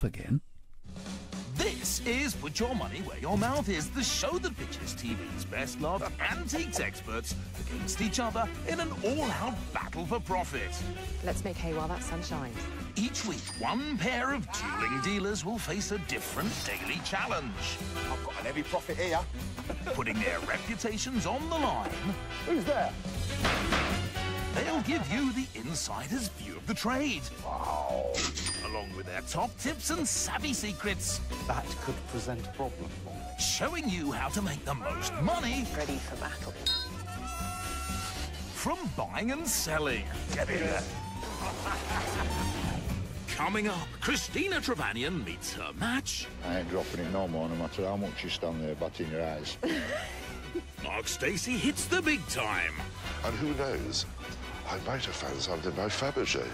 again. This is Put Your Money Where Your Mouth Is, the show that pitches TV's best-loved antiques experts against each other in an all-out battle for profit. Let's make hay while that sun shines. Each week, one pair of dueling dealers will face a different daily challenge. I've got an heavy profit here. Putting their reputations on the line. Who's there? They'll give you the insider's view of the trade. Wow. Along with their top tips and savvy secrets. That could present a problem. Showing you how to make the most money. Ready for battle. From buying and selling. Get in there. Coming up, Christina Trevanian meets her match. I ain't dropping it no more, no matter how much you stand there batting your eyes. Mark Stacey hits the big time. And who knows, I might have found something by Fabergé.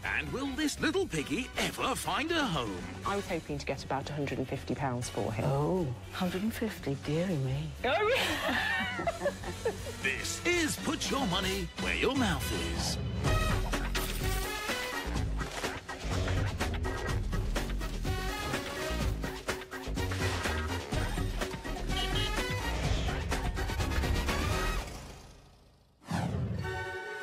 And will this little piggy ever find a home? I was hoping to get about £150 for him. Oh, 150, dearie me. This is Put Your Money Where Your Mouth Is.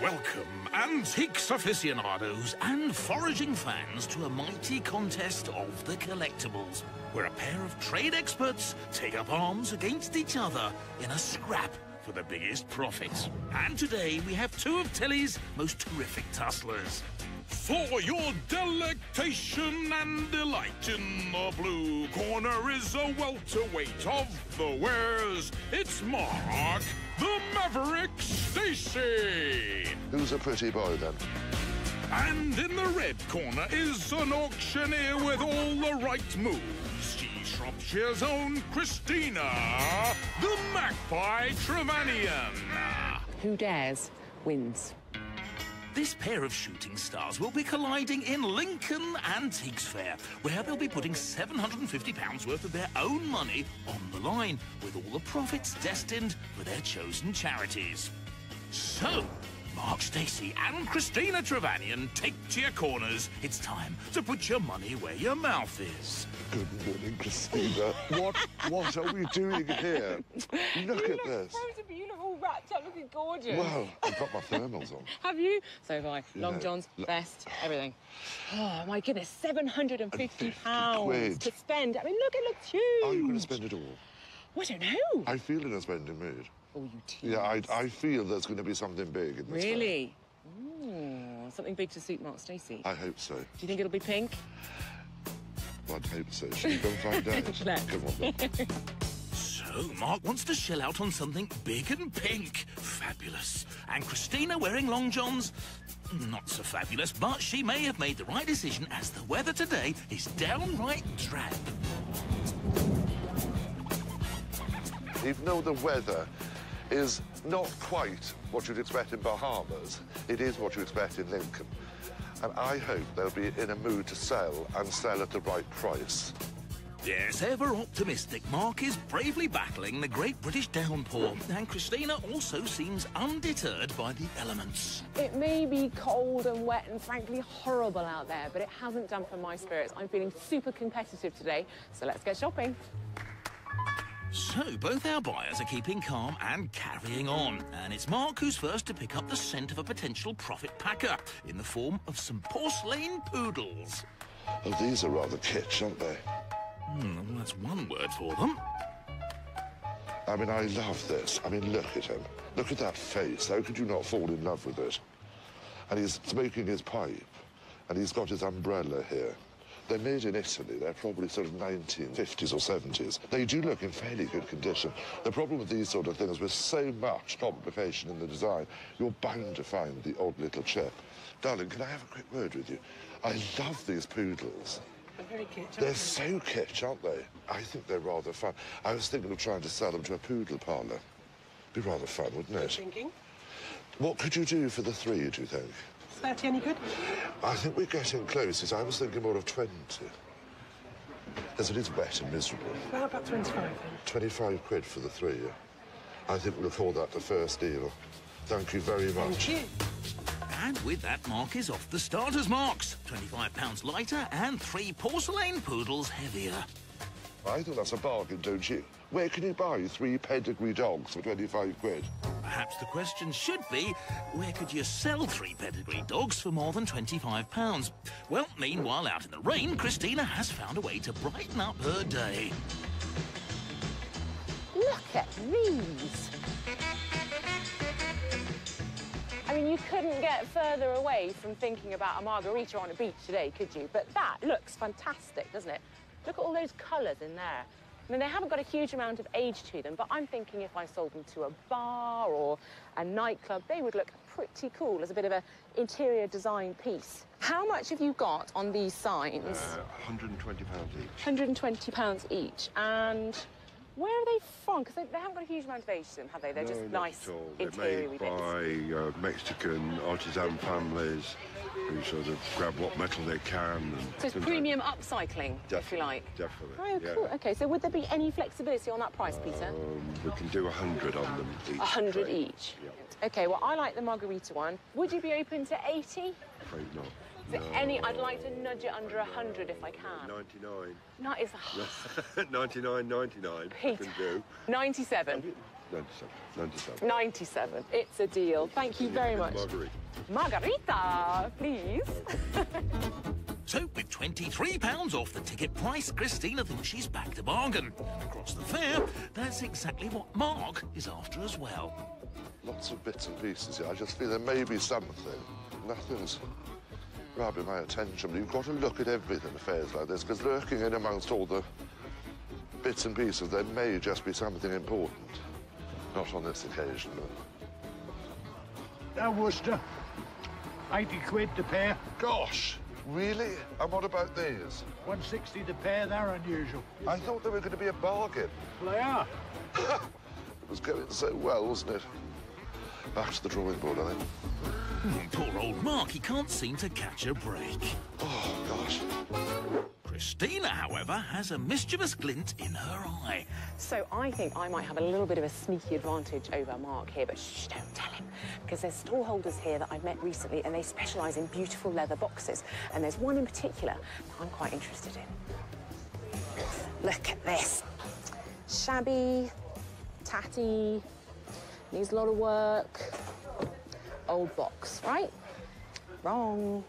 Welcome, antiques aficionados and foraging fans, to a mighty contest of the collectibles, where a pair of trade experts take up arms against each other in a scrap for the biggest profit. And today we have two of Telly's most terrific tusslers. For your delectation and delight in the blue corner is a welterweight of the wares. It's Mark, the Maverick Stacey. Who's a pretty boy, then? And in the red corner is an auctioneer with all the right moves. She's Shropshire's own Christina, the Magpie Trevanian. Who dares wins. This pair of shooting stars will be colliding in Lincoln Antiques Fair, where they'll be putting £750 worth of their own money on the line, with all the profits destined for their chosen charities. So, Mark Stacey and Christina Trevanian, take to your corners. It's time to put your money where your mouth is. Good morning, Christina. What are we doing here? Look at this. So beautiful, wrapped up, looking gorgeous. Wow, I've got my thermals on. Have you? So have I. Long Yeah. johns, vest, everything. Oh, my goodness, £750 quid. to spend. I mean, look, it looks huge. Are you going to spend it all? I don't know. I feel in a spending mood. Oh, you tease. Yeah, I feel there's going to be something big in this Really? Ooh, something big to suit Mark Stacey. fair. I hope so. Do you think it'll be pink? I'd hope so. Should we go and find out? Let's. Come on, then. So, Mark wants to shell out on something big and pink. Fabulous. And Christina wearing long johns? Not so fabulous, but she may have made the right decision, as the weather today is downright drab. Even though the weather is not quite what you'd expect in Bahamas, it is what you expect in Lincoln. And I hope they'll be in a mood to sell, and sell at the right price. Yes, ever optimistic, Mark is bravely battling the great British downpour, and Christina also seems undeterred by the elements. It may be cold and wet and frankly horrible out there, but it hasn't dampened my spirits. I'm feeling super competitive today, so let's get shopping. So, both our buyers are keeping calm and carrying on, and it's Mark who's first to pick up the scent of a potential profit packer in the form of some porcelain poodles. Oh, these are rather kitsch, aren't they? Well, that's one word for them. I mean, I love this. I mean, look at him. Look at that face. How could you not fall in love with it? And he's smoking his pipe, and he's got his umbrella here. They're made in Italy. They're probably sort of 1950s or 70s. They do look in fairly good condition. The problem with these sort of things, with so much complication in the design, you're bound to find the odd little chip. Darling, can I have a quick word with you? I love these poodles. They're very kitsch. They're so kitsch, aren't they? I think they're rather fun. I was thinking of trying to sell them to a poodle parlour. Be rather fun, wouldn't it? Thinking. What could you do for the 3, do you think? 30 any good? I think we're getting close. I was thinking more of 20. As it is wet and miserable. Well, how about 25 then? 25 quid for the 3. I think we'll call that the first deal. Thank you very much. Thank you. And with that, Mark is off the starter's marks. £25 lighter and 3 porcelain poodles heavier. I think that's a bargain, don't you? Where can you buy 3 pedigree dogs for 25 quid? Perhaps the question should be, where could you sell 3 pedigree dogs for more than £25? Well, meanwhile, out in the rain, Christina has found a way to brighten up her day. Look at these. I mean, you couldn't get further away from thinking about a margarita on a beach today, could you? But that looks fantastic, doesn't it? Look at all those colours in there. I mean, they haven't got a huge amount of age to them, but I'm thinking if I sold them to a bar or a nightclub, they would look pretty cool as a bit of an interior design piece. How much have you got on these signs? £120 each. £120 each. And where are they from? Because they haven't got a huge amount of age to them, have they? They're just nice interior bits. They're made by Mexican artisan families who sort of grab what metal they can. And So it's premium upcycling, if you like. Definitely. Oh, cool. Yeah. OK, so would there be any flexibility on that price, Peter? We can do 100 on them each. 100 trade. each? Yeah. OK, well, I like the margarita one. Would you be open to 80? Afraid not. So I'd like to nudge it under 100 if I can. 99. No, it's 99.99. Peter. Can do. 97. 97. 97. It's a deal. Thank you very much. Margarita. Margarita, please. So, with £23 off the ticket price, Christina thinks she's backed a bargain. Across the fair, that's exactly what Mark is after as well. Lots of bits and pieces here. I just feel there may be something. Nothing's grabbing my attention, but you've got to look at everything at fairs like this, because lurking in amongst all the bits and pieces, there may just be something important. Not on this occasion, though. Now, Worcester, 80 quid the pair. Gosh, really? And what about these? 160 the pair, they're unusual. I thought they were going to be a bargain. Well, they are. It was going so well, wasn't it? Back to the drawing board, I think. Poor old Mark, he can't seem to catch a break. Oh, gosh. Christina, however, has a mischievous glint in her eye. So I think I might have a little bit of a sneaky advantage over Mark here, but shh, don't tell him. Because there's stall holders here that I've met recently, and they specialise in beautiful leather boxes. And there's one in particular that I'm quite interested in. Look at this. Shabby, tatty, needs a lot of work. Old box, right? Wrong.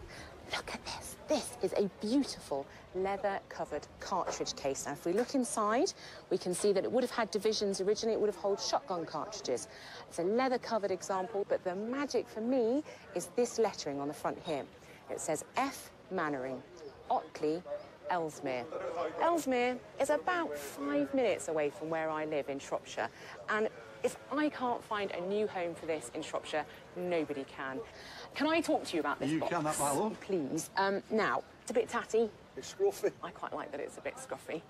Look at this. This is a beautiful leather-covered cartridge case. Now, if we look inside, we can see that it would have had divisions originally. It would have held shotgun cartridges. It's a leather-covered example, but the magic for me is this lettering on the front here. It says F. Mannering, Otley, Ellesmere. Ellesmere is about 5 minutes away from where I live in Shropshire, and if I can't find a new home for this in Shropshire, nobody can. Can I talk to you about this box? You can, that my love. Please. Now, it's a bit tatty. It's scruffy. I quite like that it's a bit scruffy.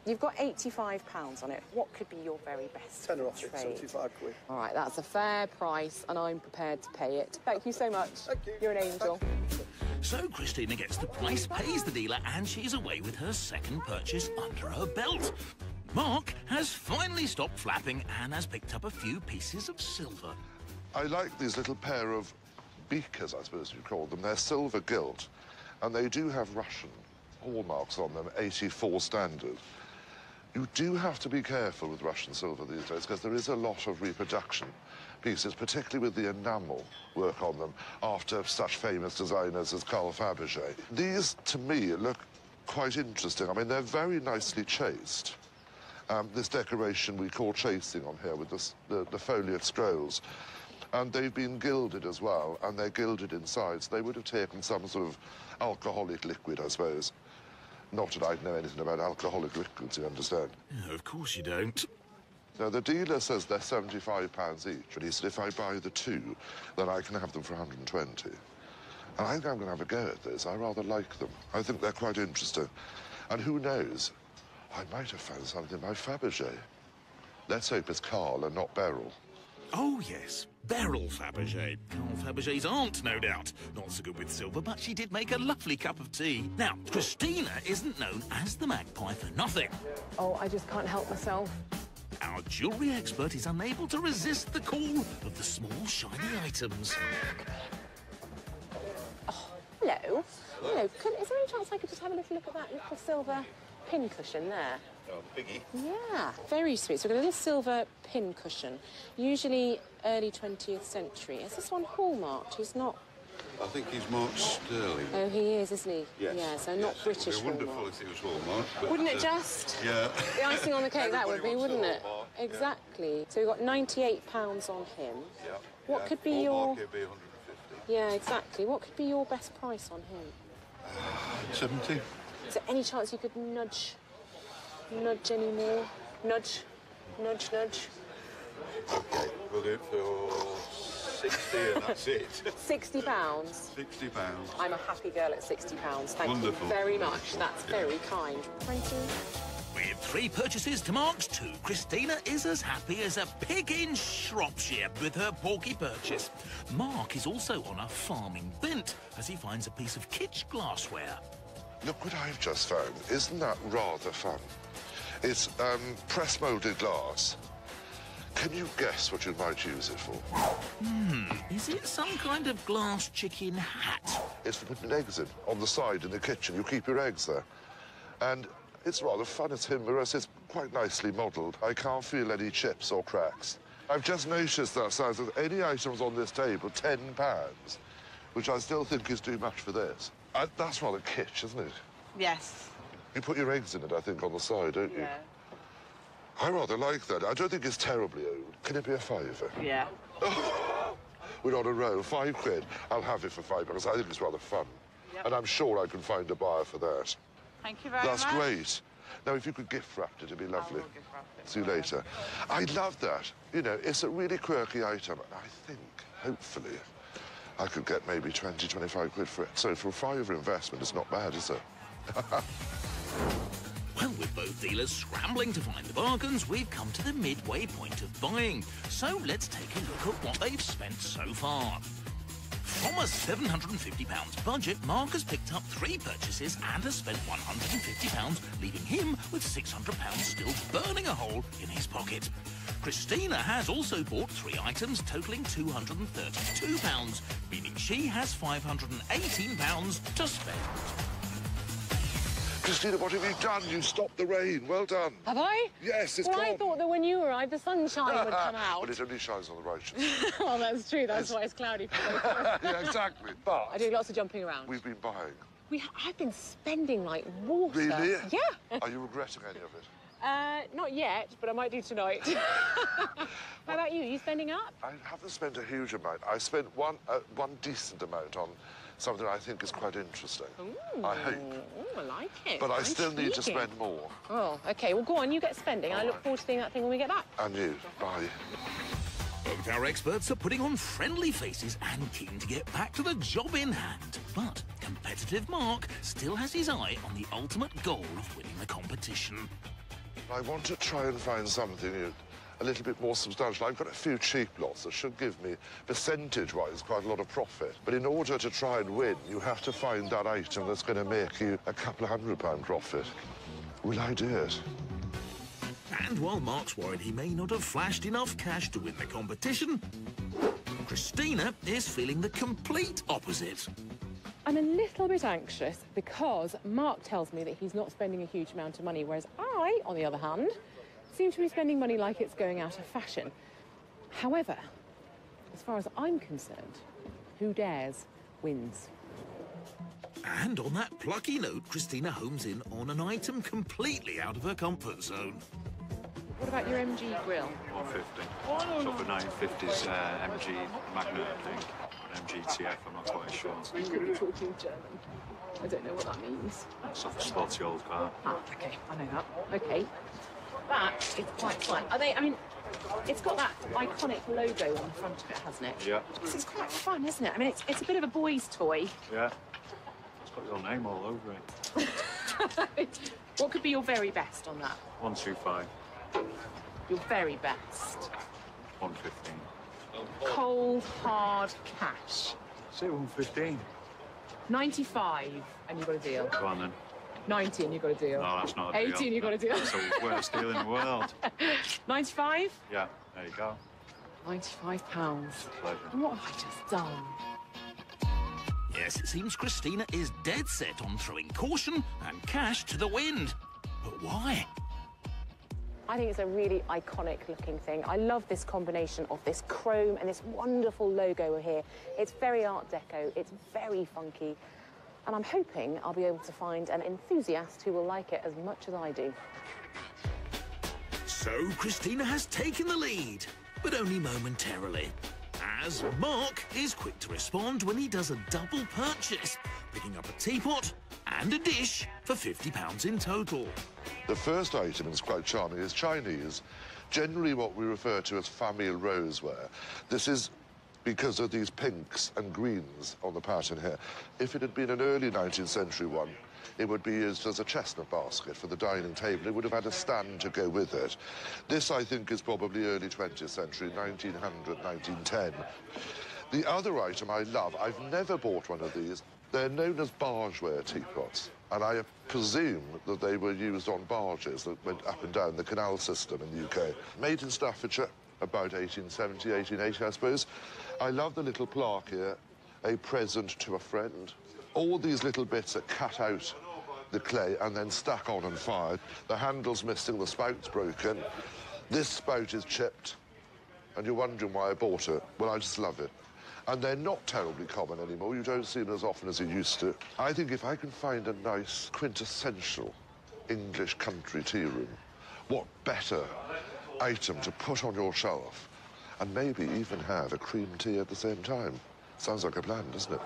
You've got £85 on it. What could be your very best Tenner off it, trade? 75 quid. All right, that's a fair price, and I'm prepared to pay it. Thank you so much. Thank you. You're an angel. So Christina gets the price, pays the dealer, and she's away with her second purchase under her belt. Mark has finally stopped flapping and has picked up a few pieces of silver. I like these little pair of beakers, I suppose you'd call them. They're silver gilt, and they do have Russian hallmarks on them, 84 standard. You do have to be careful with Russian silver these days, because there is a lot of reproduction pieces, particularly with the enamel work on them, after such famous designers as Carl Fabergé. These, to me, look quite interesting. I mean, they're very nicely chased. This decoration we call chasing on here with the foliate scrolls. And they've been gilded as well, and they're gilded inside, so they would have taken some sort of alcoholic liquid, I suppose. Not that I know anything about alcoholic liquids, you understand? No, of course you don't. Now, the dealer says they're £75 each, but he said if I buy the two, then I can have them for 120. And I think I'm going to have a go at this. I rather like them. I think they're quite interesting. And who knows, I might have found something by Fabergé. Let's hope it's Carl and not Beryl. Oh, yes, Beryl Fabergé. Carl Fabergé's aunt, no doubt. Not so good with silver, but she did make a lovely cup of tea. Now, Christina isn't known as the Magpie for nothing. Oh, I just can't help myself. Our jewellery expert is unable to resist the call of the small, shiny items. Hello. Hello. Is there any chance I could just have a little look at that little silver pin cushion there? Oh, biggie. Yeah, very sweet. So we've got a little silver pin cushion, usually early 20th century. Is this one hallmarked? He's not... I think he's marked sterling. Oh, he is, isn't he? Yes. Yeah, so not British It would be wonderful hallmark. if it was hallmarked. But, Wouldn't it just? Yeah. The icing on the cake, that would be, Everybody wouldn't wants it? a hallmark, yeah. Exactly. So we've got £98 on him. Yeah. What yeah. could be your... Hallmark, it'd be 150. Yeah, exactly. What could be your best price on him? 70. Is there any chance you could nudge any more? Nudge. Okay, we'll do it for 60 and that's it. £60. £60. I'm a happy girl at £60. Thank Wonderful. you very much. That's very kind. Thank you. With 3 purchases to Mark's 2, Christina is as happy as a pig in Shropshire with her porky purchase. Mark is also on a farming bent as he finds a piece of kitsch glassware. Look what I've just found. Isn't that rather fun? It's press-moulded glass. Can you guess what you might use it for? Is it some kind of glass chicken hat? It's for putting eggs in, on the side in the kitchen. You keep your eggs there. And it's rather fun. It's humorous. It's quite nicely modelled. I can't feel any chips or cracks. I've just noticed that size of any items on this table, £10, which I still think is too much for this. That's rather kitsch, isn't it? Yes. You put your eggs in it, I think, on the side, don't you? I rather like that. I don't think it's terribly old. Can it be a fiver? Yeah. We're on a roll. £5. I'll have it for £5 because I think it's rather fun. Yep. And I'm sure I can find a buyer for that. Thank you very That's much. great. Now, if you could gift wrap it, it'd be lovely. I will gift wrap it. See you later. I love that. You know, it's a really quirky item. And I think, hopefully, I could get maybe 20, 25 quid for it. So for a £5 investment, it's not bad, is it? Well, with both dealers scrambling to find the bargains, we've come to the midway point of buying. So let's take a look at what they've spent so far. From a £750 budget, Mark has picked up 3 purchases and has spent £150, leaving him with £600 still burning a hole in his pocket. Christina has also bought 3 items totalling £232, meaning she has £518 to spend. Christina, what have you done? You stopped the rain. Well done. Have I? Yes, it's Well, gone. I thought that when you arrived, the sunshine would come out. But it only shines on the righteous. Well, that's true. That's why it's cloudy for both of us. Yeah, exactly. But I do lots of jumping around. we've been buying. I've been spending like water. Really? Yeah. Are you regretting any of it? Not yet, but I might do tonight. How about you? Are you spending up? I haven't spent a huge amount. I spent one decent amount on something I think is quite interesting. Ooh. I hope. Ooh, I like it. But I still need to Intriguing. spend more. Oh, OK. Well, go on. You get spending. I All look right. forward to seeing that thing when we get back. And you. Bye. Both our experts are putting on friendly faces and keen to get back to the job in hand. But competitive Mark still has his eye on the ultimate goal of winning the competition. I want to try and find something a little bit more substantial. I've got a few cheap lots that should give me, percentage-wise, quite a lot of profit. But in order to try and win, you have to find that item that's going to make you a couple of £100 profit. Will I do it? And while Mark's worried he may not have flashed enough cash to win the competition, Christina is feeling the complete opposite. I'm a little bit anxious because Mark tells me that he's not spending a huge amount of money, whereas I, on the other hand, seem to be spending money like it's going out of fashion. However, as far as I'm concerned, who dares wins. And on that plucky note, Christina homes in on an item completely out of her comfort zone. What about your MG grill? 150. So for 950's MG Magna, I think. MG TF, I'm not quite sure. You could be talking German. I don't know what that means. It's a sporty old car. Ah, OK, I know that. OK. That is quite fun. Are they, I mean, it's got that iconic logo on the front of it, hasn't it? Yeah. It's quite fun, isn't it? I mean, it's a bit of a boy's toy. Yeah. It's got your name all over it. What could be your very best on that? 125. Your very best. 115. Cold, hard cash. Say 115. 95, and you've got a deal. Go on then. 90, and you've got a deal. No, that's not a deal. 80, and you've got a deal. That's the worst deal in the world. 95? Yeah, there you go. £95. Pleasure. And what have I just done? Yes, it seems Christina is dead set on throwing caution and cash to the wind. But why? I think it's a really iconic looking thing. I love this combination of this chrome and this wonderful logo here. It's very Art Deco, it's very funky, and I'm hoping I'll be able to find an enthusiast who will like it as much as I do. So Christina has taken the lead, but only momentarily, as Mark is quick to respond when he does a double purchase, picking up a teapot and a dish for £50 in total. The first item is quite charming. It's Chinese, generally what we refer to as famille roseware. This is because of these pinks and greens on the pattern here. If it had been an early 19th century one, it would be used as a chestnut basket for the dining table. It would have had a stand to go with it. This, I think, is probably early 20th century, 1900, 1910. The other item I love, I've never bought one of these. They're known as bargeware teapots, and I presume that they were used on barges that went up and down the canal system in the UK. Made in Staffordshire, about 1870, 1880, I suppose. I love the little plaque here, a present to a friend. All these little bits are cut out the clay and then stuck on and fired. The handle's missing, the spout's broken. This spout is chipped, and you're wondering why I bought it. Well, I just love it. And they're not terribly common anymore. You don't see them as often as you used to. I think if I can find a nice, quintessential English country tea room, what better item to put on your shelf and maybe even have a cream tea at the same time? Sounds like a plan, doesn't it?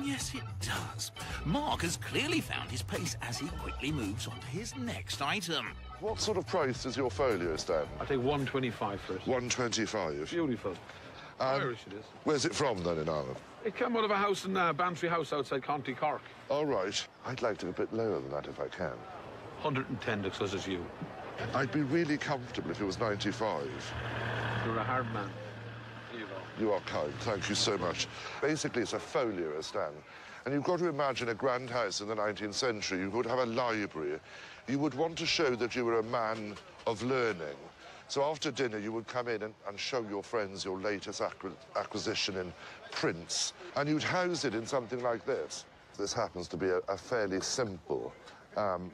Yes, it does. Mark has clearly found his pace as he quickly moves on to his next item. What sort of price is your folio, Stan? I take 125 for it. 125. Beautiful. Irish it is. Where's it from, then, in Ireland? It came out of a house in Bantry House outside County Cork. All right. I'd like to be a bit lower than that if I can. 110 because it's you. I'd be really comfortable if it was 95. You're a hard man. Here you go. You are kind. Thank you so much. Basically, it's a folio, Stan. And you've got to imagine a grand house in the 19th century. You would have a library. You would want to show that you were a man of learning. So after dinner, you would come in and show your friends your latest acquisition in prints, and you'd house it in something like this. This happens to be a fairly simple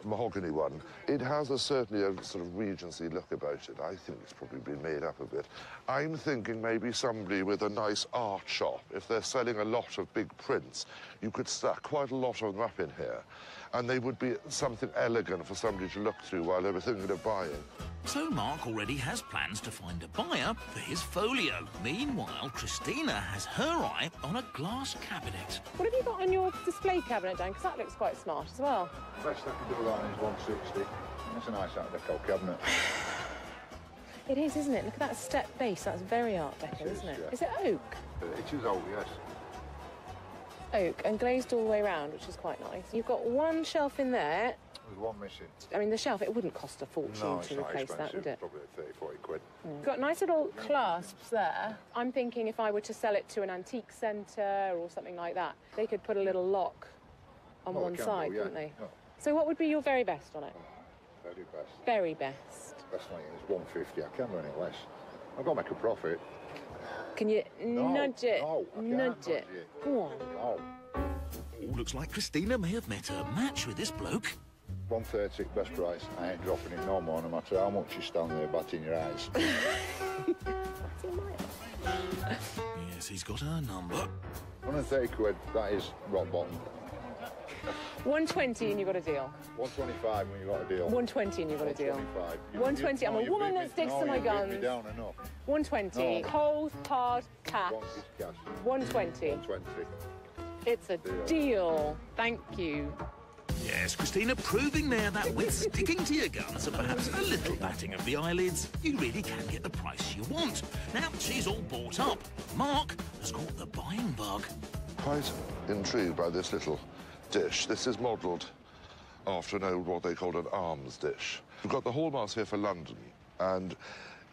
mahogany one. It has certainly a sort of Regency look about it. I think it's probably been made up a bit. I'm thinking maybe somebody with a nice art shop. If they're selling a lot of big prints, you could stack quite a lot of them up in here, and they would be something elegant for somebody to look through while they were thinking of buying. So Mark already has plans to find a buyer for his folio. Meanwhile, Christina has her eye on a glass cabinet. What have you got on your display cabinet, Dan? Because that looks quite smart as well. Best I can do that is 160. That's a nice Art Deco cabinet. It is, isn't it? Look at that step base. That's very Art Deco, isn't it? Yeah. Is it oak? It is old, yes. Oak and glazed all the way around, which is quite nice. You've got one shelf in there. There's one missing. I mean, the shelf, it wouldn't cost a fortune No, it's to not replace expensive. that, would it? Probably 30, 40 quid. You've got nice little clasps there. I'm thinking if I were to sell it to an antique centre or something like that, they could put a little lock on one side, couldn't they? Oh, So what would be your very best on it? very best. Very best. Best thing is 150. I can't do any less. I've got to make a profit. Can you nudge it? No, I can't nudge it. Go on. No. Oh, looks like Christina may have met her match with this bloke. 130, best price. I ain't dropping it no more, no matter how much you stand there batting your eyes. Yes, he's got her number. 130 quid, that is rock bottom. 120 and you've got a deal. 125 when you got a deal. 120 and you've got a deal. 125. 120. I'm a woman that sticks to my guns. You beat me down enough. 120. No. Cold, hard, cash. 120. 120. It's a deal. Thank you. Yes, Christina proving there that with sticking to your guns and perhaps a little batting of the eyelids, you really can get the price you want. Now she's all bought up. Mark has caught the buying bug. Quite intrigued by this little dish. This is modelled after an old, what they called an arms dish. We've got the hallmarks here for London, and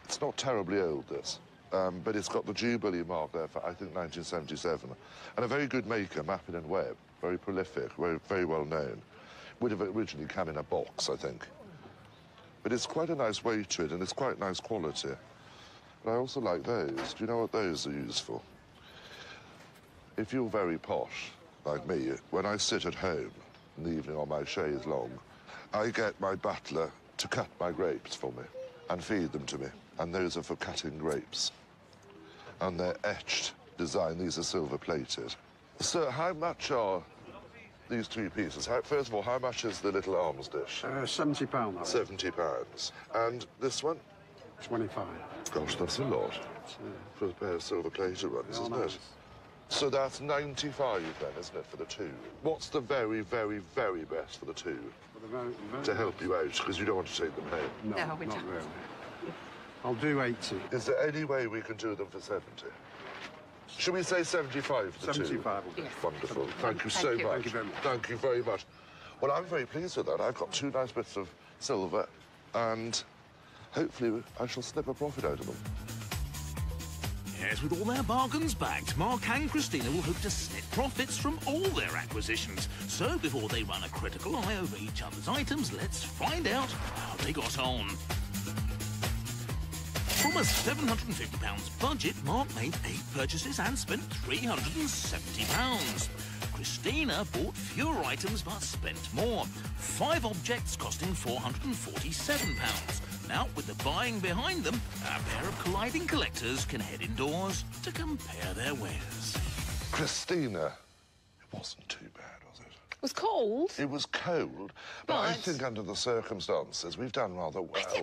it's not terribly old, this. But it's got the Jubilee mark there for, I think, 1977. And a very good maker, Mappin and Webb. Very prolific, very well known. Would have originally come in a box, I think. But it's quite a nice weight to it, and it's quite nice quality. But I also like those. Do you know what those are used for? if you're very posh, like me, when I sit at home in the evening on my chaise longue, I get my butler to cut my grapes for me and feed them to me. And those are for cutting grapes. And they're etched design. These are silver-plated. Sir, how much are these two pieces? First of all, how much is the little alms dish? £70. £70. And this one? 25. Gosh, that's a lot for a pair of silver-plated ones, isn't it? So that's 95 then, isn't it, for the two? What's the very, very, very best for the two? To help you out, because you don't want to take them home. No, not really. I'll do 80. Is there any way we can do them for 70? Should we say 75 for the 75 two? will do. Wonderful. Thank you so much. Thank you very much. Thank you very much. Well, I'm very pleased with that. I've got two nice bits of silver, and hopefully I shall snip a profit out of them. Yes, with all their bargains backed, Mark and Christina will hope to snip profits from all their acquisitions. So before they run a critical eye over each other's items, let's find out how they got on. From a £750 budget, Mark made 8 purchases and spent £370. Christina bought fewer items but spent more. 5 objects costing £447. Now, with the buying behind them, a pair of colliding collectors can head indoors to compare their wares. Christina, it wasn't too bad, was it? It was cold. It was cold, but I think under the circumstances, we've done rather well. Do you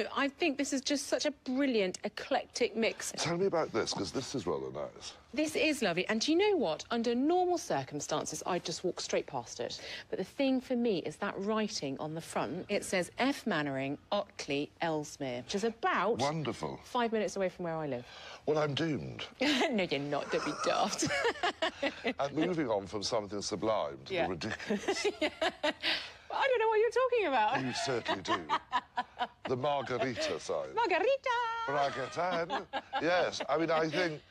know, I think this is just such a brilliant, eclectic mix. Tell me about this, because this is rather nice. This is lovely, and do you know what? Under normal circumstances, I'd just walk straight past it. But the thing for me is that writing on the front. It says F. Mannering, Otley, Ellesmere, which is about... Wonderful. 5 minutes away from where I live. Well, I'm doomed. No, you're not. Don't be daft. And moving on from something sublime to the ridiculous. I don't know what you're talking about. You certainly do. The Margarita sign. Margarita! Bragatan. Yes, I mean, I think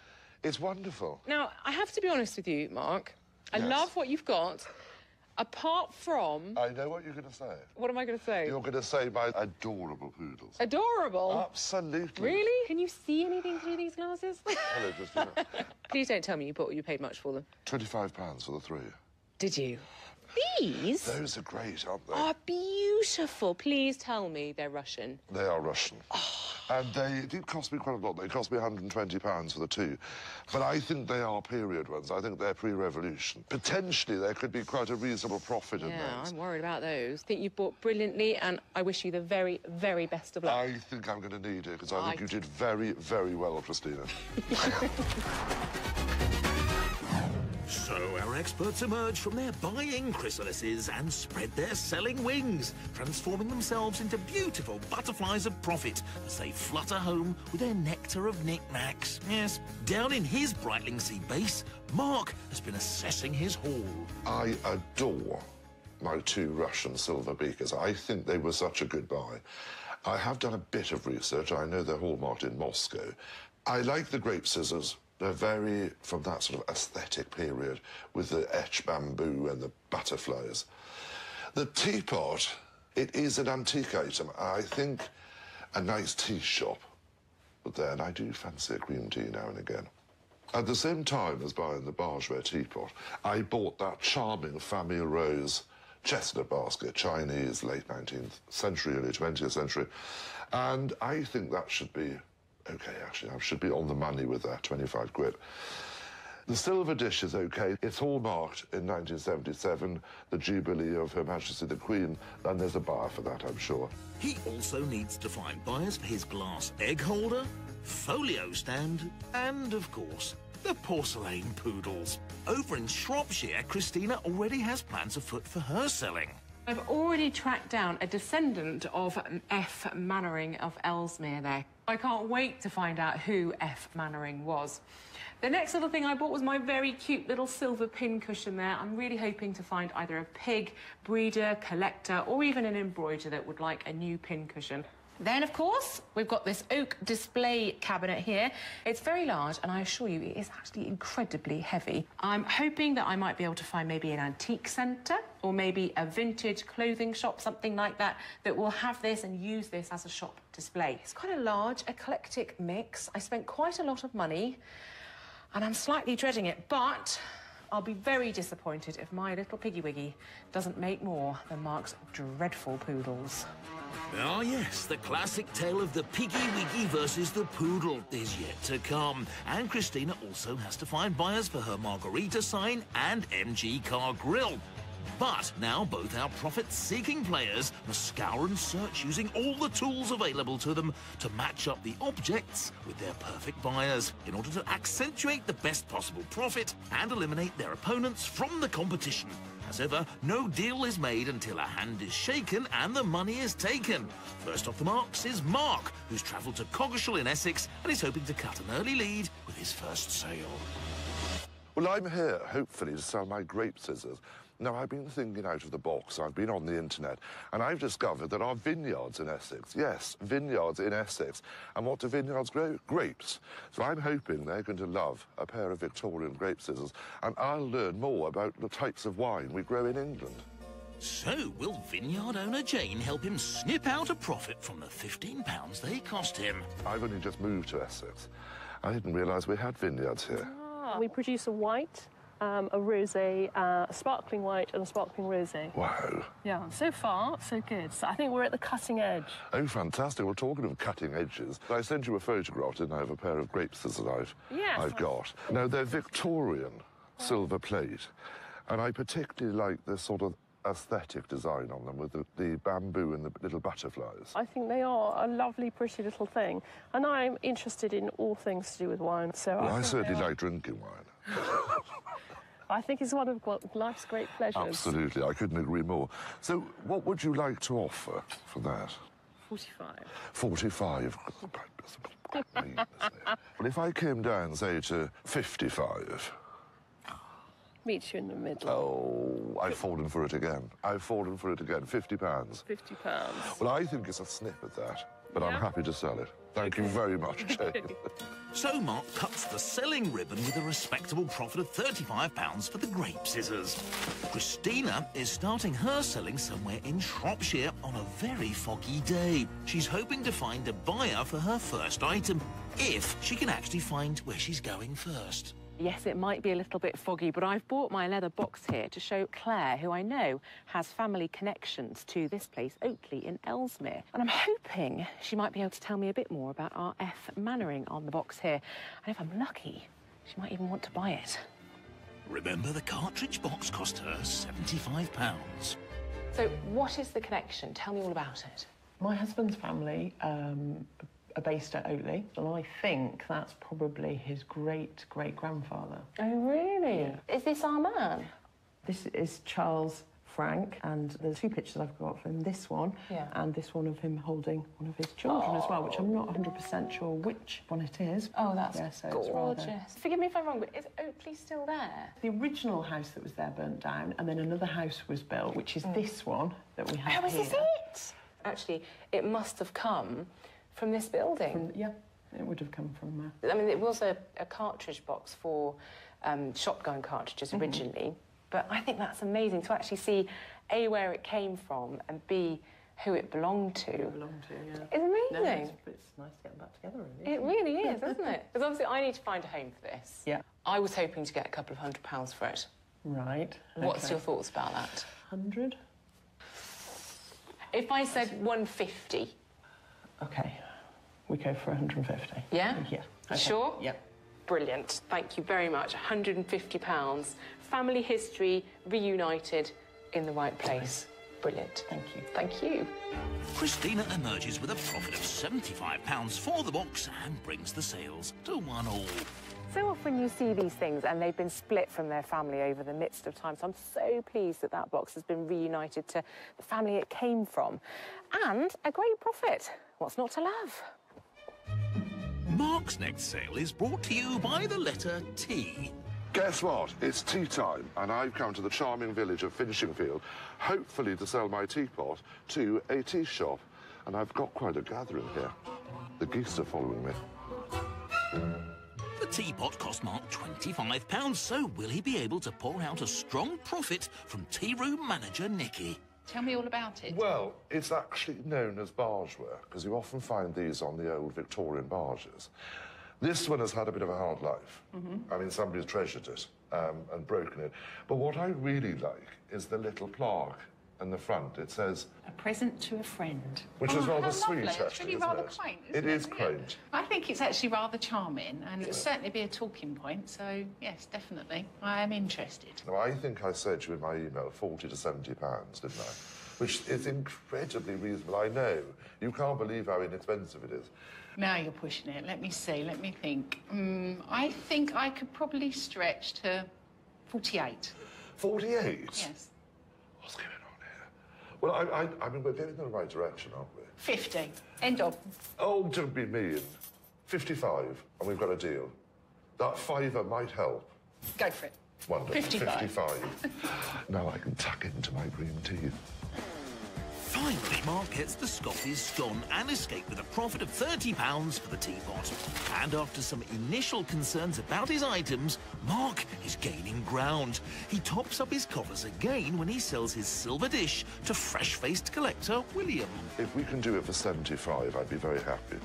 it's wonderful. Now, I have to be honest with you, Mark. I Yes. love what you've got, apart from... I know what you're going to say. What am I going to say? You're going to say my adorable poodles. Adorable? Absolutely. Really? Can you see anything through these glasses? Hello, Christina. Please don't tell me you paid much for them. £25 for the 3. Did you? These? Those are great, aren't they? Are beautiful. Please tell me they're Russian. They are Russian. And they did cost me quite a lot. They cost me £120 for the 2. But I think they are period ones. I think they're pre-revolution. Potentially, there could be quite a reasonable profit in Yeah, those. I'm worried about those. I think you bought brilliantly, and I wish you the very, very best of luck. I think I'm going to need it, because I think you did very, very well, Christina. So our experts emerge from their buying chrysalises and spread their selling wings, transforming themselves into beautiful butterflies of profit as they flutter home with their nectar of knickknacks. Yes, down in his Brightlingsea base, Mark has been assessing his haul. I adore my 2 Russian silver beakers. I think they were such a good buy. I have done a bit of research. I know they're hallmarked in Moscow. I like the grape scissors. They're very from that sort of aesthetic period with the etched bamboo and the butterflies. The teapot, it is an antique item. I think a nice tea shop. But then I do fancy a green tea now and again. At the same time as buying the Bargeware teapot, I bought that charming Famille Rose chestnut basket, Chinese, late 19th century, early 20th century. And I think that should be okay, actually. I should be on the money with that, 25 quid. The silver dish is okay. It's hallmarked in 1977, the Jubilee of Her Majesty the Queen, and there's a buyer for that, I'm sure. He also needs to find buyers for his glass egg holder, folio stand, and, of course, the porcelain poodles. Over in Shropshire, Christina already has plans afoot for her selling. I've already tracked down a descendant of F. Mannering of Ellesmere there. I can't wait to find out who F. Mannering was. The next little thing I bought was my very cute little silver pin cushion there. I'm really hoping to find either a pig, breeder, collector, or even an embroiderer that would like a new pin cushion. Then, of course, we've got this oak display cabinet here. It's very large, and I assure you, it is actually incredibly heavy. I'm hoping that I might be able to find maybe an antique centre or maybe a vintage clothing shop, something like that, that will have this and use this as a shop display. It's quite a large, eclectic mix. I spent quite a lot of money. And I'm slightly dreading it, but I'll be very disappointed if my little Piggy Wiggy doesn't make more than Mark's dreadful poodles. Ah, yes, the classic tale of the Piggy Wiggy versus the poodle is yet to come. And Christina also has to find buyers for her margarita sign and MG car grill. But now both our profit-seeking players must scour and search using all the tools available to them to match up the objects with their perfect buyers in order to accentuate the best possible profit and eliminate their opponents from the competition. As ever, no deal is made until a hand is shaken and the money is taken. First off the marks is Mark, who's travelled to Coggeshall in Essex and is hoping to cut an early lead with his first sale. Well, I'm here, hopefully, to sell my grape scissors. Now, I've been thinking out of the box. I've been on the internet, and I've discovered there are vineyards in Essex. Yes, vineyards in Essex. And what do vineyards grow? Grapes. So I'm hoping they're going to love a pair of Victorian grape scissors, and I'll learn more about the types of wine we grow in England. So, will vineyard owner Jane help him snip out a profit from the £15 they cost him? I've only just moved to Essex. I didn't realise we had vineyards here. We produce a white, a rosé, a sparkling white and a sparkling rosé. Wow. Yeah, so far, so good. So I think we're at the cutting edge. Oh, fantastic. Well, talking of cutting edges, I sent you a photograph, didn't I, of a pair of grape scissors I've got. Now, they're Victorian silver plate, and I particularly like this sort of aesthetic design on them with the bamboo and the little butterflies. I think they are a lovely, pretty little thing. And I'm interested in all things to do with wine, so well, I certainly like drinking wine. I think it's one of life's great pleasures. Absolutely, I couldn't agree more. So, what would you like to offer for that? 45. 45? Well, if I came down, say, to 55... Meet you in the middle. Oh, I've fallen for it again. I've fallen for it again. £50. £50. Well, I think it's a snip at that, but I'm happy to sell it. Thank you very much, Jane. So Mark cuts the selling ribbon with a respectable profit of £35 for the grape scissors. Christina is starting her selling somewhere in Shropshire on a very foggy day. She's hoping to find a buyer for her first item, if she can actually find where she's going first. Yes, it might be a little bit foggy, but I've bought my leather box here to show Claire, who I know has family connections to this place, Oakley in Ellesmere. And I'm hoping she might be able to tell me a bit more about our F. Mannering on the box here. And if I'm lucky, she might even want to buy it. Remember, the cartridge box cost her £75. So what is the connection? Tell me all about it. My husband's family are based at Oakley, and I think that's probably his great-great-grandfather. Oh, really? Yeah. Is this our man? This is Charles Frank, and there's two pictures I've got from this one and this one of him holding one of his children as well, which I'm not 100% sure which one it is. Oh, that's so gorgeous. It's rather... Forgive me if I'm wrong, but is Oakley still there? The original house that was there burnt down, and then another house was built, which is this one that we have here. Oh, is this it? Actually, it must have come from this building. Yeah, it would have come from... I mean, it was a cartridge box for shotgun cartridges originally, but I think that's amazing to actually see, A, where it came from, and B, who it belonged to. Who it belonged to, yeah. It's amazing. No, it's nice to get them back together, really. It really is, isn't it? Because obviously I need to find a home for this. Yeah. I was hoping to get a couple of £100 for it. Right. What's your thoughts about that? 100? If I said 150. OK. We go for 150. Yeah? Yeah. Okay. Sure? Yeah. Brilliant. Thank you very much. £150. Family history reunited in the right place. Brilliant. Thank you. Thank you. Christina emerges with a profit of £75 for the box and brings the sales to 1-1. So often you see these things and they've been split from their family over the midst of time. So I'm so pleased that that box has been reunited to the family it came from. And a great profit. What's not to love? Mark's next sale is brought to you by the letter T. Guess what? It's tea time, and I've come to the charming village of Finchingfield, hopefully to sell my teapot to a tea shop. And I've got quite a gathering here. The geese are following me. The teapot cost Mark £25, so will he be able to pour out a strong profit from tea room manager Nikki? Tell me all about it. Well, it's actually known as bargeware, because you often find these on the old Victorian barges. This one has had a bit of a hard life. I mean, somebody's treasured it and broken it. But what I really like is the little plaque in the front. It says... A present to a friend. Which is rather sweet, lovely. actually, It's really isn't rather it? quaint, It is quaint. I think it's actually rather charming, and it'll certainly be a talking point, so, yes, definitely. I am interested. Now, I think I said to you in my email, 40 to 70 pounds, didn't I? Which is incredibly reasonable. I know. You can't believe how inexpensive it is. Now you're pushing it. Let me see. Let me think. I think I could probably stretch to 48. 48? Yes. What's going on here? Well, I mean, we're going in the right direction, aren't we? 50. End of. Oh, don't be mean. 55, and we've got a deal. That fiver might help. Go for it. Wonderful. 55. 55. Now I can tuck into my green teeth. Finally, Mark gets the Scottish scone and escape with a profit of £30 for the teapot. And after some initial concerns about his items, Mark is gaining ground. He tops up his coffers again when he sells his silver dish to fresh-faced collector William. If we can do it for 75, I'd be very happy.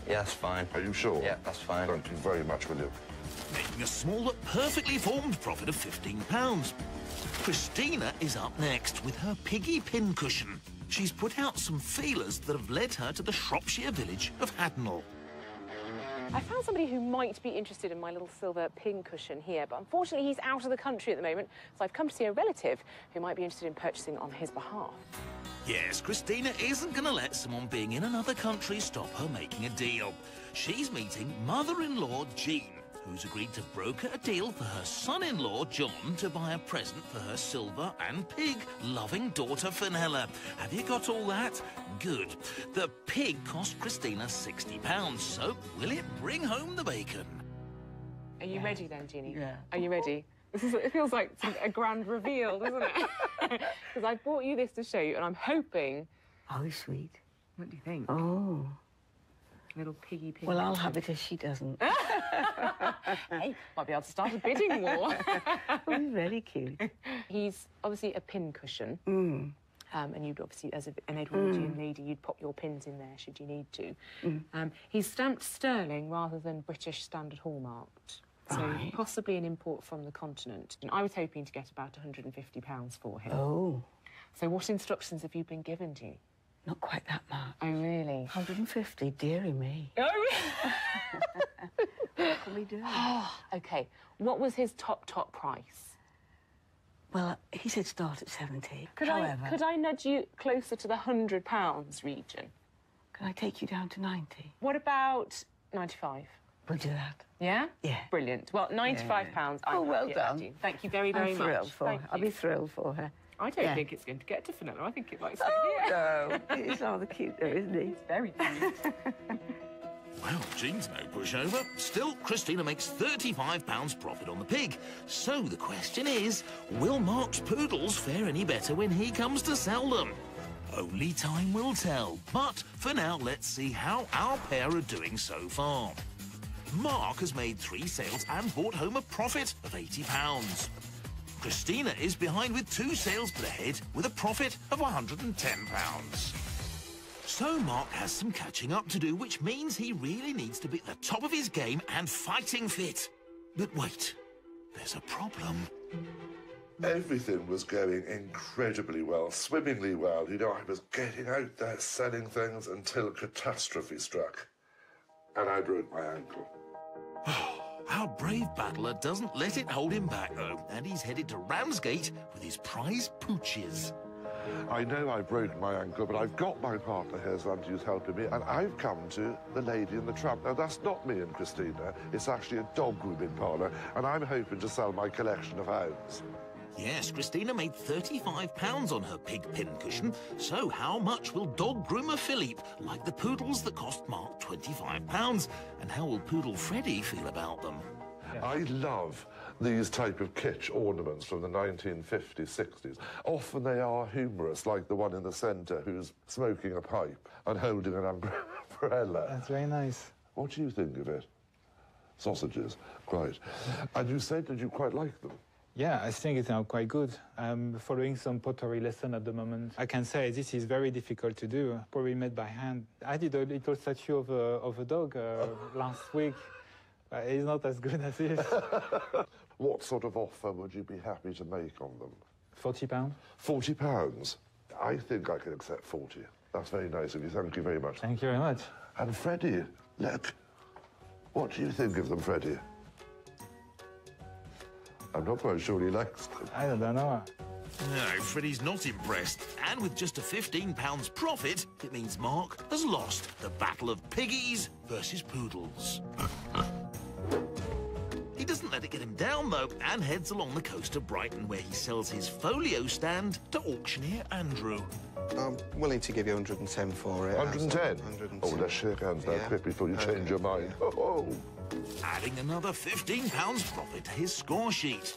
Yeah, that's fine. Are you sure? Yeah, that's fine. Thank you very much, William. Making a small but perfectly formed profit of £15. Christina is up next with her piggy pincushion. She's put out some feelers that have led her to the Shropshire village of Hadnall. I found somebody who might be interested in my little silver pincushion here, but unfortunately he's out of the country at the moment, so I've come to see a relative who might be interested in purchasing on his behalf. Yes, Christina isn't going to let someone being in another country stop her making a deal. She's meeting mother-in-law Jean, who's agreed to broker a deal for her son-in-law, John, to buy a present for her silver and pig-loving daughter, Fenella. Have you got all that? Good. The pig cost Christina £60, so will it bring home the bacon? Are you ready then, Jeannie? Yeah. Are you ready? It feels like a grand reveal, doesn't it? Because I brought you this to show you, and I'm hoping... Oh, sweet. What do you think? Oh. Little piggy pig. Well, I'll have it if she doesn't. Hey, might be able to start a bidding war. Oh, he's really cute. He's obviously a pin cushion. And you'd obviously, as an Edwardian lady, you'd pop your pins in there should you need to. He's stamped sterling rather than British standard hallmarked. So possibly an import from the continent. And I was hoping to get about £150 for him. Oh. So what instructions have you been given to you? Not quite that much. Oh, really? 150, dearie me. Oh, What can we do? Oh, OK. What was his top price? Well, he said start at 70. Could I nudge you closer to the £100 region? Can I take you down to 90? What about 95? We'll do that. Yeah? Yeah. Brilliant. Well, £95. Oh, well done. Thank you very, very I'm much. thrilled for her. I'll be thrilled for her. I don't think it's going to get to Fenella. I think it might stay here. No, he's rather cute though, isn't he? It's very cute. Well, Jean's no pushover. Still, Christina makes £35 profit on the pig. So the question is, will Mark's poodles fare any better when he comes to sell them? Only time will tell. But for now, let's see how our pair are doing so far. Mark has made 3 sales and brought home a profit of £80. Christina is behind with 2 sales but ahead with a profit of £110. So Mark has some catching up to do, which means he really needs to be at the top of his game and fighting fit. But wait, there's a problem. Everything was going incredibly well, swimmingly well. You know, I was getting out there selling things until catastrophe struck. And I broke my ankle. Our brave battler doesn't let it hold him back, though, and he's headed to Ramsgate with his prize pooches. I know I broke my ankle, but I've got my partner here, Zante, who's helping me, and I've come to the Lady and the Tramp. Now, that's not me and Christina. It's actually a dog grooming parlour, and I'm hoping to sell my collection of hounds. Yes, Christina made £35 on her pig pincushion. So how much will dog groomer Philippe like the poodles that cost Mark £25? And how will poodle Freddie feel about them? I love these type of kitsch ornaments from the 1950s, 60s. Often they are humorous, like the one in the centre who's smoking a pipe and holding an umbrella. That's very nice. What do you think of it? Sausages, quite. And you said that you quite like them. Yeah, I think it's now quite good. I'm following some pottery lesson at the moment. I can say this is very difficult to do, probably made by hand. I did a little statue of a dog last week, It's not as good as this. What sort of offer would you be happy to make on them? £40. £40? I think I can accept 40. That's very nice of you. Thank you very much. Thank you very much. And Freddie, look. What do you think of them, Freddie? I'm not quite sure he likes them. I don't know. No, Freddie's not impressed. And with just a £15 profit, it means Mark has lost the battle of piggies versus poodles. He doesn't let it get him down, though, and heads along the coast of Brighton, where he sells his folio stand to auctioneer Andrew. I'm willing to give you 110 for it. 110? 110. Oh, let's shake hands now, quick, before you change your mind. Oh. Adding another £15 profit to his score sheet.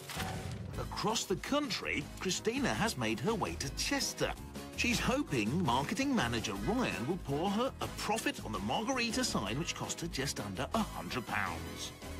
Across the country, Christina has made her way to Chester. She's hoping marketing manager Ryan will pour her a profit on the Margarita sign, which cost her just under £100.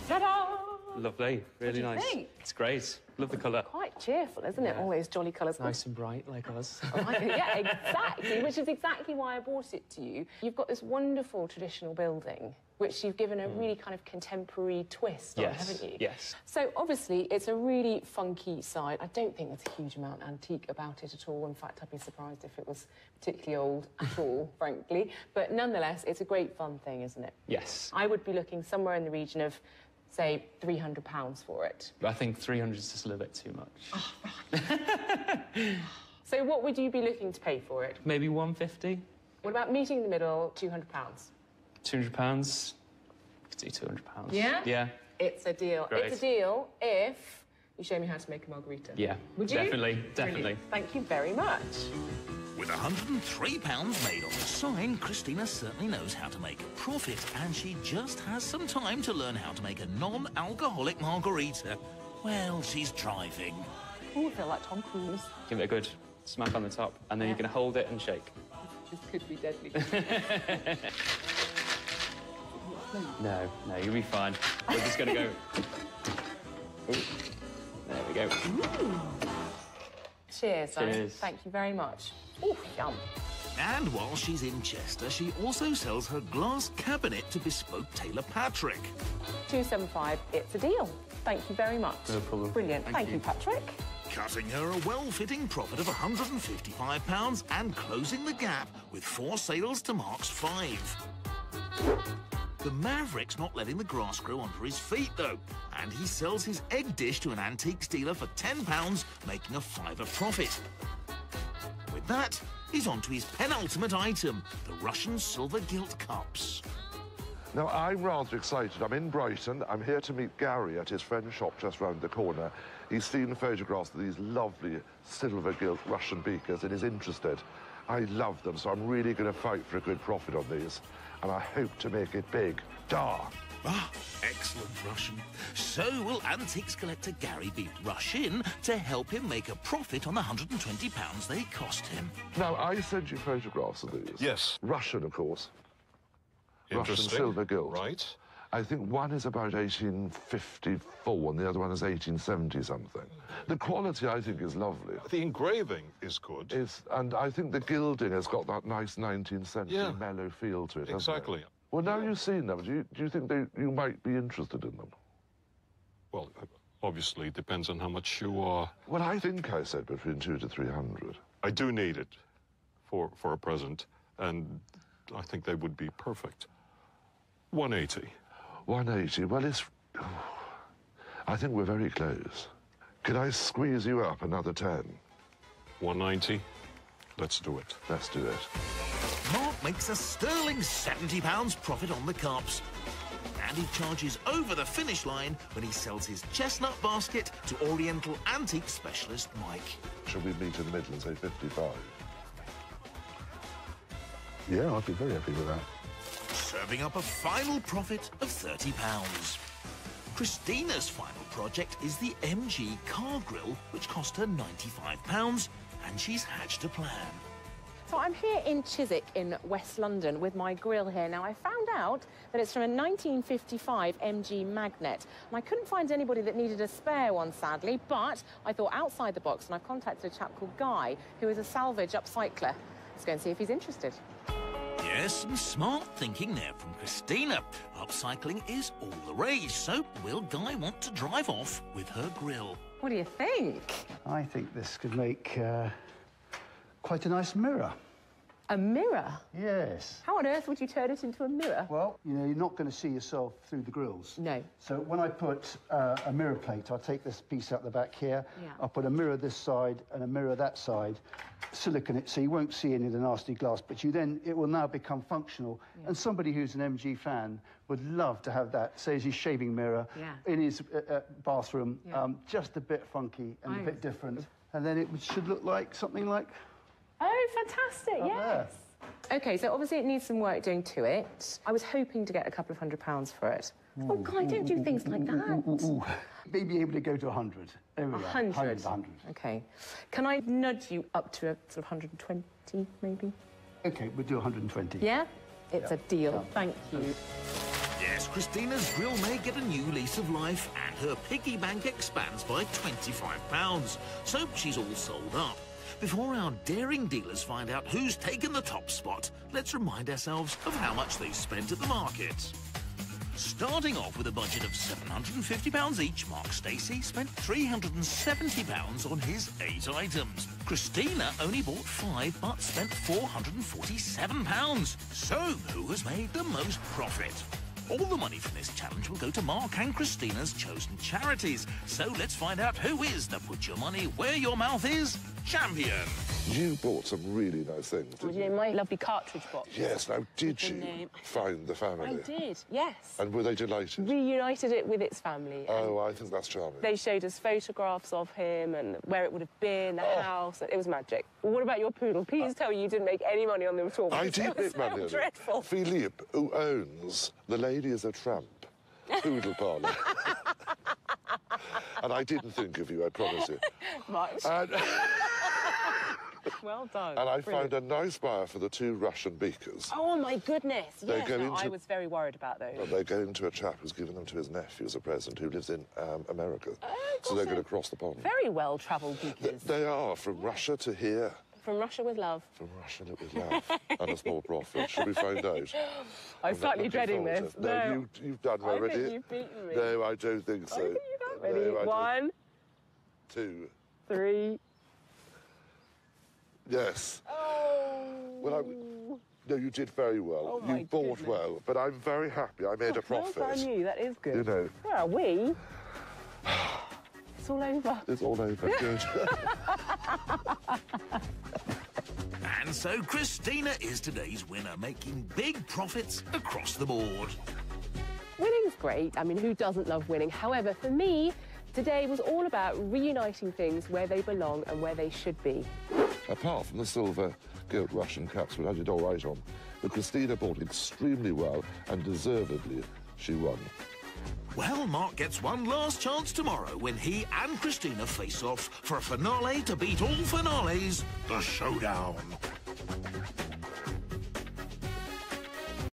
Ta-da! Lovely, really What do nice. you think? It's great. Love the colour. Quite cheerful, isn't it? All those jolly colours. Nice and bright, like us. Yeah, exactly, which is exactly why I bought it to you. You've got this wonderful traditional building, which you've given a really kind of contemporary twist on, haven't you? Yes. So, obviously, it's a really funky side. I don't think there's a huge amount antique about it at all. In fact, I'd be surprised if it was particularly old at all, frankly. But nonetheless, it's a great fun thing, isn't it? Yes. I would be looking somewhere in the region of, say, £300 for it. I think 300 is just a little bit too much. So what would you be looking to pay for it? Maybe 150? What about meeting in the middle, £200? £200? Could do £200. Yeah? Yeah. It's a deal. Great. It's a deal if you show me how to make a margarita. Yeah. Would you? Definitely, definitely. Brilliant. Thank you very much. With £103 made on the sign, Christina certainly knows how to make a profit, and she just has some time to learn how to make a non-alcoholic margarita. Well, she's driving. Oh, I feel like Tom Cruise. Give it a good smack on the top, and then you're going to hold it and shake. This could be deadly. No, you'll be fine. We're just going to go... Ooh. There we go. Cheers, Simon. Cheers. Thank you very much. Oh, yum. And while she's in Chester, she also sells her glass cabinet to Bespoke Taylor Patrick. £275. It's a deal. Thank you very much. No problem. Brilliant. Thank you, Patrick. Cutting her a well-fitting profit of £155 and closing the gap with 4 sales to Mark's 5. The Maverick's not letting the grass grow under his feet, though, and he sells his egg dish to an antiques dealer for £10, making a £5 profit. With that, he's on to his penultimate item, the Russian silver gilt cups. Now, I'm rather excited. I'm in Brighton. I'm here to meet Gary at his friend's shop just round the corner. He's seen photographs of these lovely silver gilt Russian beakers and is interested. I love them, so I'm really going to fight for a good profit on these. And I hope to make it big. Da! Ah, excellent Russian. So will antiques collector Gary beat Rush in to help him make a profit on the £120 they cost him. Now, I sent you photographs of these. Yes. Russian, of course. Russian Interesting. silver gilt. Right. I think one is about 1854 and the other one is 1870 something. The quality, I think, is lovely. The engraving is good. And I think the gilding has got that nice 19th century mellow feel to it, hasn't it? Exactly. Well, now you've seen them, do you think you might be interested in them? Well, obviously, it depends on how much you are. Well, I think I said between 200 to 300. I do need it for a present, and I think they would be perfect. 180. 180, well, I think we're very close. Can I squeeze you up another 10? 190. Let's do it. Let's do it. Mark makes a sterling £70 profit on the cups. And he charges over the finish line when he sells his chestnut basket to Oriental antique specialist Mike. Shall we meet in the middle and say 55? Yeah, I'd be very happy with that. Serving up a final profit of £30. Christina's final project is the MG car grill, which cost her £95, and she's hatched a plan. So I'm here in Chiswick in West London with my grill here. Now, I found out that it's from a 1955 MG Magnet. And I couldn't find anybody that needed a spare one, sadly, but I thought outside the box, and I've contacted a chap called Guy, who is a salvage upcycler. Let's go and see if he's interested. Yes, some smart thinking there from Christina. Upcycling is all the rage, so will Guy want to drive off with her grill? What do you think? I think this could make quite a nice mirror. A mirror? Yes. How on earth would you turn it into a mirror? Well, you know, you're not going to see yourself through the grills. No. So when I put a mirror plate, I'll take this piece out the back here. Yeah. I'll put a mirror this side and a mirror that side, silicone it so you won't see any of the nasty glass, but it will now become functional. Yeah. And somebody who's an MG fan would love to have that, say, as his shaving mirror in his bathroom, just a bit funky and a bit different. And then it should look like something like... Oh, fantastic, yes. OK, so obviously it needs some work doing to it. I was hoping to get a couple of £100 for it. Oh, Guy, don't do things like that. Maybe able to go to 100. There we go. 100? OK. Can I nudge you up to a sort of 120, maybe? OK, we'll do 120. Yeah? It's a deal. Thank you. Yes, Christina's grill may get a new lease of life and her piggy bank expands by £25. So she's all sold up. Before our daring dealers find out who's taken the top spot, let's remind ourselves of how much they spent at the market. Starting off with a budget of £750 each, Mark Stacey spent £370 on his 8 items. Christina only bought 5 but spent £447. So, who has made the most profit? All the money from this challenge will go to Mark and Christina's chosen charities. So let's find out who is the Put Your Money Where Your Mouth Is champion. You bought some really nice things, didn't you? My lovely cartridge box. Yes, now did you find the family? I did, yes. And were they delighted? Reunited it with its family. Oh, I think that's charming. They showed us photographs of him and where it would have been, the house. It was magic. What about your poodle? Please tell me you didn't make any money on them at all. I did make money on it. Dreadful. Philippe, who owns The Lady is a Tramp poodle parlour. And I didn't think of you, I promise you. Right. Well done. And I found a nice buyer for the 2 Russian beakers. Oh, my goodness. Yes, I was very worried about those. Well, they're going to a chap who's given them to his nephew as a present who lives in America. So they're going to cross the pond. Very well-travelled beakers. They are, from Russia to here. From Russia with love. From Russia with love. And a small profit. Should we find out? I'm slightly dreading this. No, you've done already. I think you've beaten me. No, I don't think so. I think you've done. Ready? 1, 2, 3. Yes. Oh. Well, no, you did very well. Oh, you bought well, but I'm very happy. I made a profit. Well done you. That is good. You know. Where are we? It's all over. It's all over. Good. And so Christina is today's winner, making big profits across the board. Winning's great. I mean, who doesn't love winning? However, for me, today was all about reuniting things where they belong and where they should be. Apart from the silver gilt Russian caps, which I did all right on, but Christina bought extremely well, and deservedly she won. Well, Mark gets one last chance tomorrow when he and Christina face off for a finale to beat all finales, the showdown.